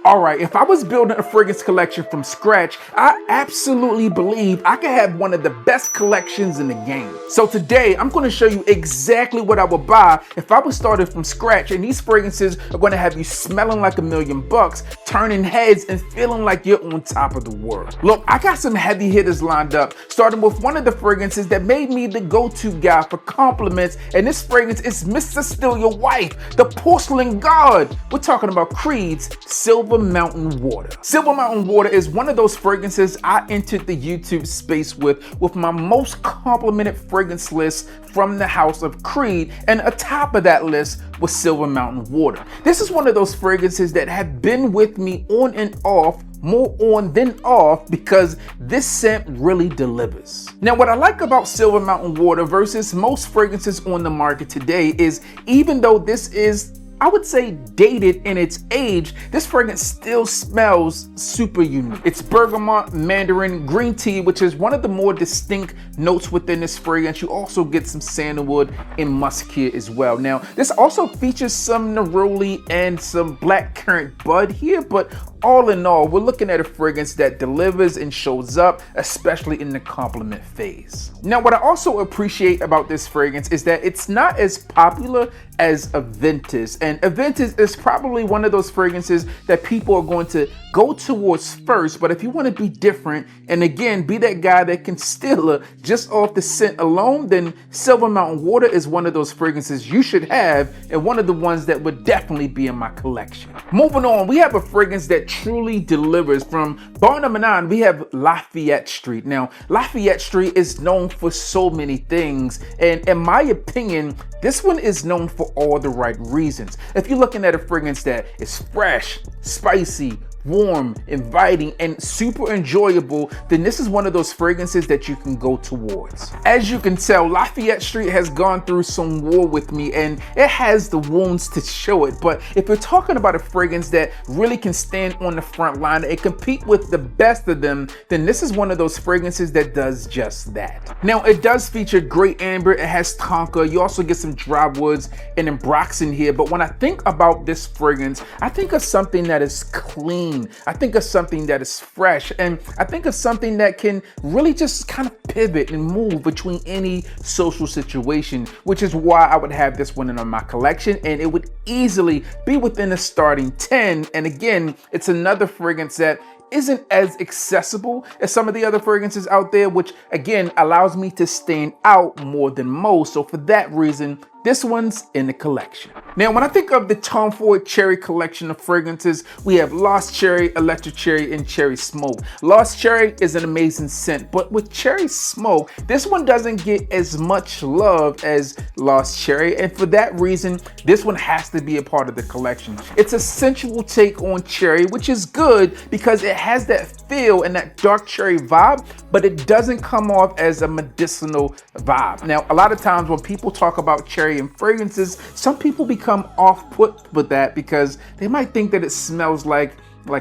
Alright, if I was building a fragrance collection from scratch, I absolutely believe I could have one of the best collections in the game. So today, I'm going to show you exactly what I would buy if I was started from scratch, and these fragrances are going to have you smelling like $1,000,000, turning heads, and feeling like you're on top of the world. Look, I got some heavy hitters lined up, starting with one of the fragrances that made me the go-to guy for compliments, and this fragrance is Mr. Steal Your Wife, the Porcelain God. We're talking about Creed's Silver Mountain Water. Silver Mountain Water is one of those fragrances I entered the YouTube space with my most complimented fragrance list from the house of Creed, and atop of that list was Silver Mountain Water. This is one of those fragrances that have been with me on and off, more on than off, because this scent really delivers. Now, what I like about Silver Mountain Water versus most fragrances on the market today is, even though this is, I would say, dated in its age, this fragrance still smells super unique. It's bergamot, mandarin, green tea, which is one of the more distinct notes within this fragrance. You also get some sandalwood and musk here as well. Now, this also features some neroli and some blackcurrant bud here, but all in all, we're looking at a fragrance that delivers and shows up, especially in the compliment phase. Now, what I also appreciate about this fragrance is that it's not as popular as Aventus, and Aventus is probably one of those fragrances that people are going to go towards first. But if you want to be different, and again, be that guy that can steal her just off the scent alone, then Silver Mountain Water is one of those fragrances you should have, and one of the ones that would definitely be in my collection. Moving on, we have a fragrance that truly delivers. From Bar Number 9, we have Lafayette Street. Now, Lafayette Street is known for so many things, and in my opinion, this one is known for all the right reasons. If you're looking at a fragrance that is fresh, spicy, warm, inviting, and super enjoyable, then this is one of those fragrances that you can go towards. As you can tell, Lafayette Street has gone through some war with me, and it has the wounds to show it. But if you're talking about a fragrance that really can stand on the front line and compete with the best of them, then this is one of those fragrances that does just that. Now, it does feature great amber, it has tonka, you also get some dry woods and ambroxan here. But when I think about this fragrance, I think of something that is clean. I think of something that is fresh, and I think of something that can really just kind of pivot and move between any social situation, which is why I would have this one in my collection, and it would easily be within a starting 10. And again, it's another fragrance that isn't as accessible as some of the other fragrances out there, which again allows me to stand out more than most. So for that reason, this one's in the collection. Now, when I think of the Tom Ford Cherry collection of fragrances, we have Lost Cherry, Electric Cherry, and Cherry Smoke. Lost Cherry is an amazing scent, but with Cherry Smoke, this one doesn't get as much love as Lost Cherry, and for that reason, this one has to be a part of the collection. It's a sensual take on cherry, which is good because it has that feel and that dark cherry vibe, but it doesn't come off as a medicinal vibe. Now, a lot of times when people talk about cherry and fragrances, some people become off-put with that because they might think that it smells like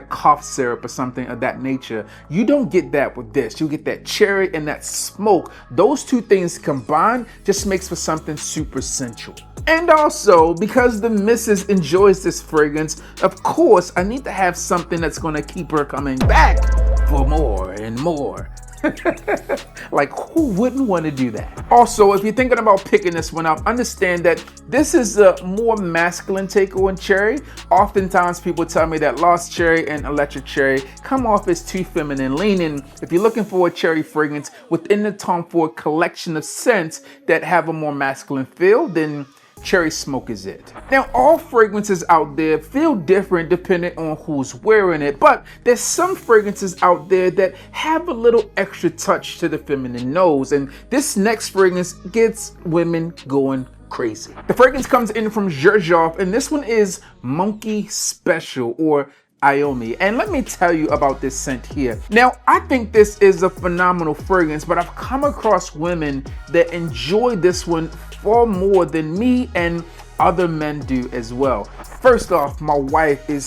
cough syrup or something of that nature. You don't get that with this. You get that cherry and that smoke. Those two things combined just makes for something super sensual. And also, because the missus enjoys this fragrance, of course, I need to have something that's going to keep her coming back for more and more. Like, who wouldn't want to do that? Also, if you're thinking about picking this one up, understand that this is a more masculine take on cherry. Oftentimes people tell me that Lost Cherry and Electric Cherry come off as too feminine leaning. If you're looking for a cherry fragrance within the Tom Ford collection of scents that have a more masculine feel, then Cherry Smoke is it. Now, all fragrances out there feel different depending on who's wearing it, but there's some fragrances out there that have a little extra touch to the feminine nose, and this next fragrance gets women going crazy. The fragrance comes in from Xerjoff, and this one is Monkey Special, or Iomi. And let me tell you about this scent here. Now, I think this is a phenomenal fragrance, but I've come across women that enjoy this one far more than me and other men do as well. First off, my wife is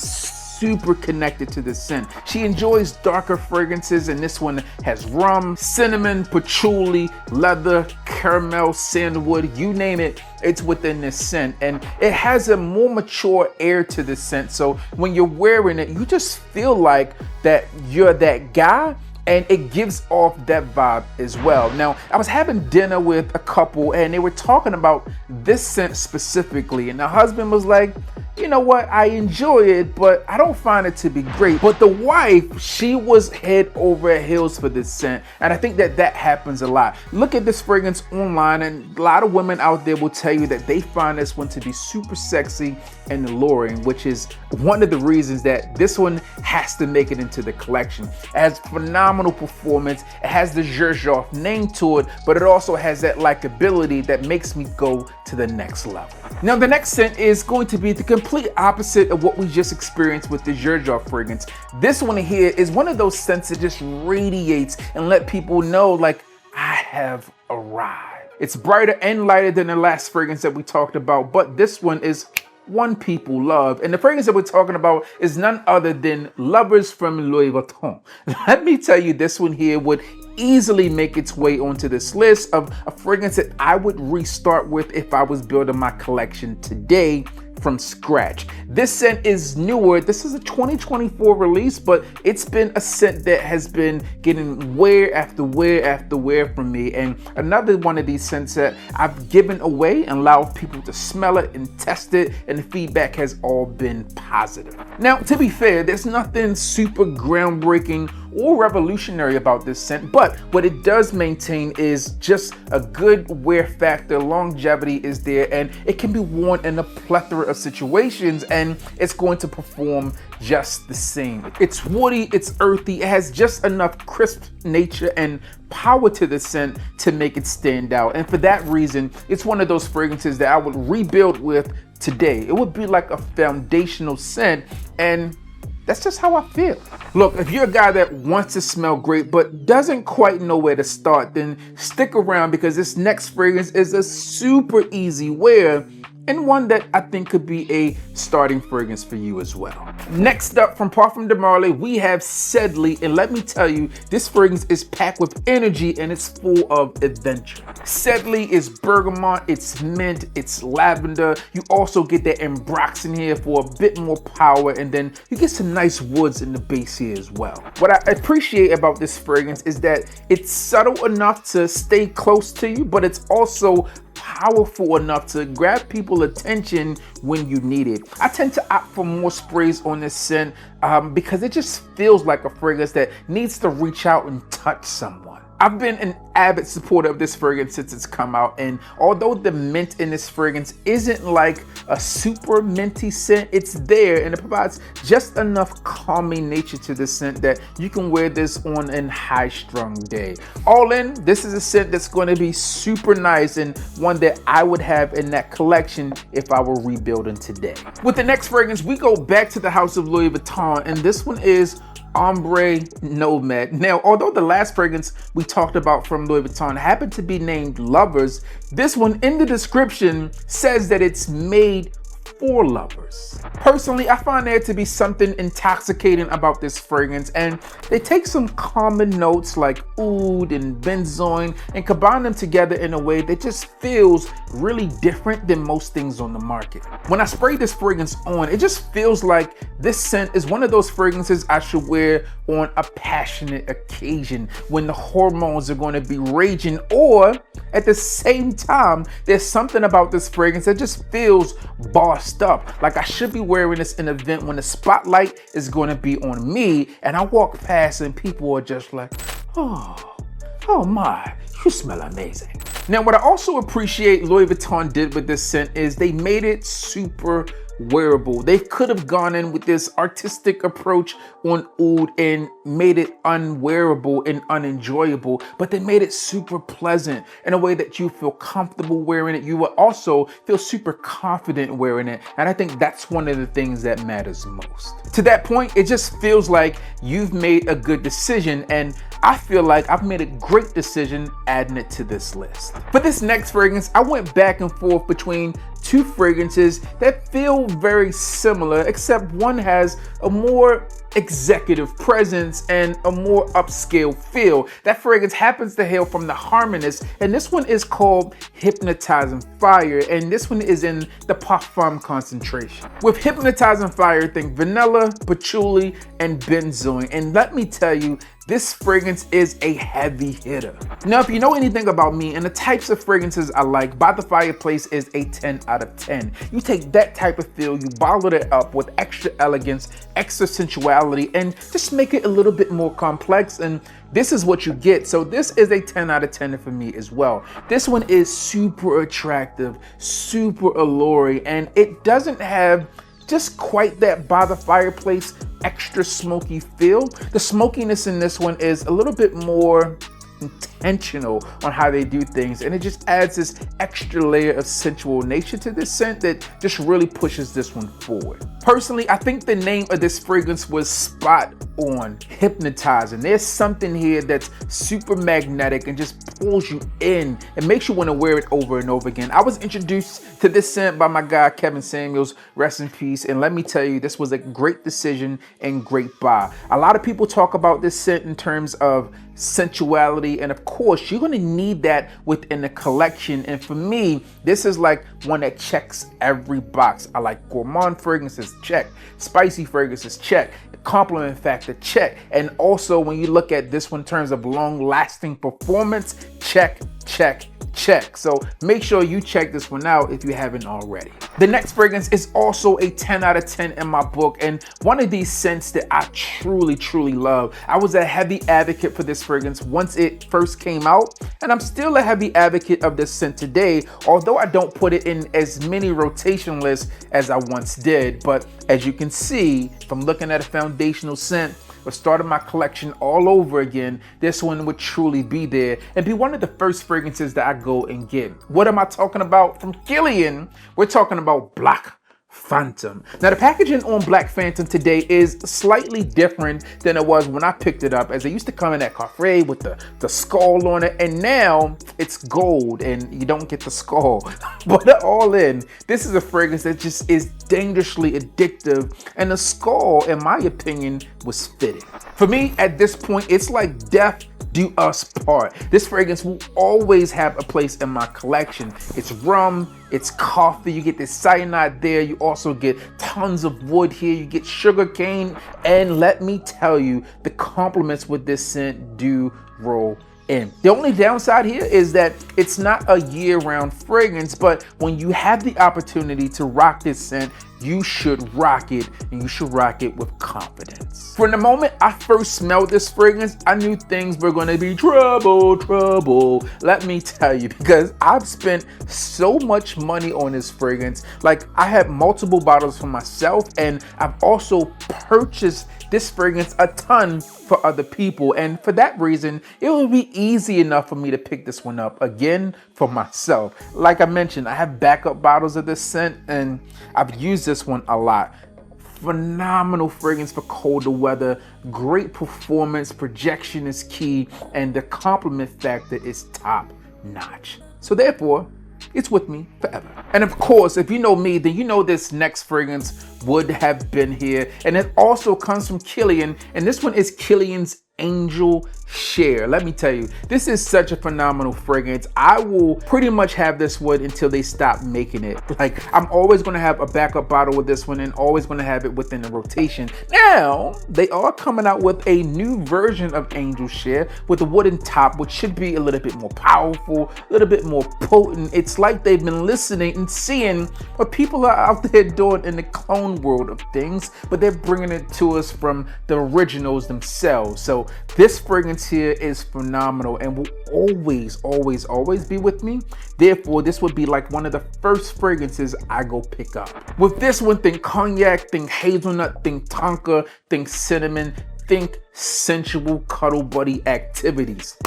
super connected to this scent. She enjoys darker fragrances, and this one has rum, cinnamon, patchouli, leather, caramel, sandalwood, you name it, it's within this scent. And it has a more mature air to this scent, so when you're wearing it, you just feel like that you're that guy, and it gives off that vibe as well. Now, I was having dinner with a couple and they were talking about this scent specifically, and the husband was like, you know what, I enjoy it, but I don't find it to be great. But the wife, she was head over heels for this scent, and I think that that happens a lot. Look at this fragrance online, and a lot of women out there will tell you that they find this one to be super sexy and alluring, which is one of the reasons that this one has to make it into the collection. It has phenomenal performance, it has the Xerjoff name to it, but it also has that likability that makes me go to the next level. Now, the next scent is going to be the complete opposite of what we just experienced with the Xerjoff fragrance. This one here is one of those scents that just radiates and let people know, like, I have arrived. It's brighter and lighter than the last fragrance that we talked about, but this one is one people love. And the fragrance that we're talking about is none other than Lovers from Louis Vuitton. Let me tell you, this one here would easily make its way onto this list of a fragrance that I would restart with if I was building my collection today from scratch. This scent is newer. This is a 2024 release, but it's been a scent that has been getting wear after wear after wear from me, and another one of these scents that I've given away and allowed people to smell it and test it, and the feedback has all been positive. Now, to be fair, there's nothing super groundbreaking or revolutionary about this scent, but what it does maintain is just a good wear factor. Longevity is there, and it can be worn in a plethora of situations, and it's going to perform just the same. It's woody, it's earthy, it has just enough crisp nature and power to the scent to make it stand out. And for that reason, it's one of those fragrances that I would rebuild with today. It would be like a foundational scent, and that's just how I feel. Look, if you're a guy that wants to smell great but doesn't quite know where to start, then stick around, because this next fragrance is a super easy wear and one that I think could be a starting fragrance for you as well. Next up, from Parfums de Marly, we have Sedley, and let me tell you, this fragrance is packed with energy and it's full of adventure. Sedley is bergamot, it's mint, it's lavender. You also get that ambrox in here for a bit more power, and then you get some nice woods in the base here as well. What I appreciate about this fragrance is that it's subtle enough to stay close to you, but it's also powerful enough to grab people's attention when you need it. I tend to opt for more sprays on this scent because it just feels like a fragrance that needs to reach out and touch someone. I've been an avid supporter of this fragrance since it's come out, and although the mint in this fragrance isn't like a super minty scent, it's there and it provides just enough calming nature to the scent that you can wear this on a high-strung day. All in, this is a scent that's going to be super nice and one that I would have in that collection if I were rebuilding today. With the next fragrance, we go back to the house of Louis Vuitton, and this one is Ombre Nomad. Now, although the last fragrance we talked about from Louis Vuitton happened to be named Lovers, this one in the description says that it's made for lovers. Personally, I find there to be something intoxicating about this fragrance, and they take some common notes like oud and benzoin and combine them together in a way that just feels really different than most things on the market. When I spray this fragrance on, it just feels like this scent is one of those fragrances I should wear on a passionate occasion when the hormones are going to be raging, or at the same time, there's something about this fragrance that just feels bossed up. Like I should be wearing this in an event when the spotlight is going to be on me, and I walk past and people are just like, oh my, you smell amazing. Now, what I also appreciate Louis Vuitton did with this scent is they made it super wearable. They could have gone in with this artistic approach on oud and made it unwearable and unenjoyable, but they made it super pleasant in a way that you feel comfortable wearing it. You will also feel super confident wearing it, and I think that's one of the things that matters most. To that point, it just feels like you've made a good decision, and I feel like I've made a great decision adding it to this list. For this next fragrance, I went back and forth between two fragrances that feel very similar, except one has a more executive presence and a more upscale feel. That fragrance happens to hail from the Harmonist, and this one is called Hypnotizing Fire, and this one is in the Parfum concentration. With Hypnotizing Fire, think vanilla, patchouli, and benzoin, and let me tell you, this fragrance is a heavy hitter. Now, if you know anything about me and the types of fragrances I like, By the Fireplace is a 10 out of 10. You take that type of feel, you bottle it up with extra elegance, extra sensuality, and just make it a little bit more complex, and this is what you get. So this is a 10 out of 10 for me as well. This one is super attractive, super alluring, and it doesn't have just quite that By the Fireplace extra smoky feel. The smokiness in this one is a little bit more intentional on how they do things, and it just adds this extra layer of sensual nature to this scent that just really pushes this one forward. Personally, I think the name of this fragrance was spot on. Hypnotizing. There's something here that's super magnetic and just pulls you in and makes you want to wear it over and over again. I was introduced to this scent by my guy Kevin Samuels, rest in peace, and let me tell you, this was a great decision and great buy. A lot of people talk about this scent in terms of sensuality, and of course you're going to need that within the collection, and for me this is like one that checks every box. I like gourmand fragrances, check. Spicy fragrances, check. Compliment factor, check. And also when you look at this one in terms of long lasting performance, check, check, check. So make sure you check this one out if you haven't already. The next fragrance is also a 10 out of 10 in my book, and one of these scents that I truly love. I was a heavy advocate for this fragrance once it first came out, and I'm still a heavy advocate of this scent today, although I don't put it in as many rotation lists as I once did. But as you can see from looking at a foundational scent, or started my collection all over again, this one would truly be there and be one of the first fragrances that I go and get. What am I talking about? From Kilian, we're talking about Black Phantom. Now the packaging on Black Phantom today is slightly different than it was when I picked it up, as it used to come in that coffret with the skull on it, and now it's gold and you don't get the skull. But all in, this is a fragrance that just is dangerously addictive, and the skull, in my opinion, was fitting. For me, at this point, it's like death do us part. This fragrance will always have a place in my collection. It's rum, it's coffee, you get this cyanide there, you also get tons of wood here, you get sugar cane, and let me tell you, the compliments with this scent do roll in. The only downside here is that it's not a year-round fragrance, but when you have the opportunity to rock this scent, you should rock it, and you should rock it with confidence. From the moment I first smelled this fragrance, I knew things were gonna be trouble. Let me tell you, because I've spent so much money on this fragrance. Like, I have multiple bottles for myself, and I've also purchased this fragrance a ton for other people, and for that reason it will be easy enough for me to pick this one up again for myself. Like I mentioned, I have backup bottles of this scent, and I've used this one a lot. Phenomenal fragrance for colder weather, great performance, projection is key, and the compliment factor is top notch. So therefore, it's with me forever. And of course, if you know me, then you know this next fragrance would have been here. And it also comes from Kilian, and this one is Kilian's Angel Share. Let me tell you, this is such a phenomenal fragrance. I will pretty much have this one until they stop making it. Like, I'm always going to have a backup bottle with this one and always going to have it within the rotation. Now, they are coming out with a new version of Angel Share with a wooden top, which should be a little bit more powerful, a little bit more potent. It's like they've been listening and seeing what people are out there doing in the clone world of things, but they're bringing it to us from the originals themselves. So this fragrance here is phenomenal and will always be with me. Therefore, this would be like one of the first fragrances I go pick up. With this one, think cognac, think hazelnut, think tonka, think cinnamon, think sensual cuddle buddy activities.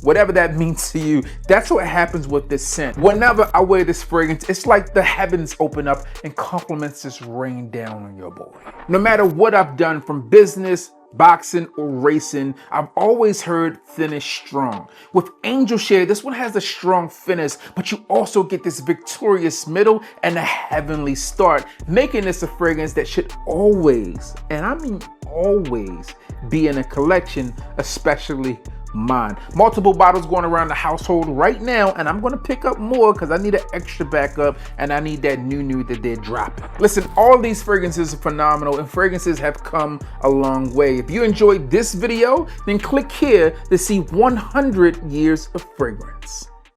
Whatever that means to you, that's what happens with this scent. Whenever I wear this fragrance, it's like the heavens open up and compliments just rain down on your boy. No matter what I've done, from business, boxing, or racing, I've always heard finish strong. With Angel Share, this one has a strong finish, but you also get this victorious middle and a heavenly start, making this a fragrance that should always, and I mean always, be in a collection, especially mine. Multiple bottles going around the household right now, and I'm going to pick up more because I need an extra backup and I need that new that they're dropping. Listen, all these fragrances are phenomenal and fragrances have come a long way. If you enjoyed this video, then click here to see 100 years of fragrance.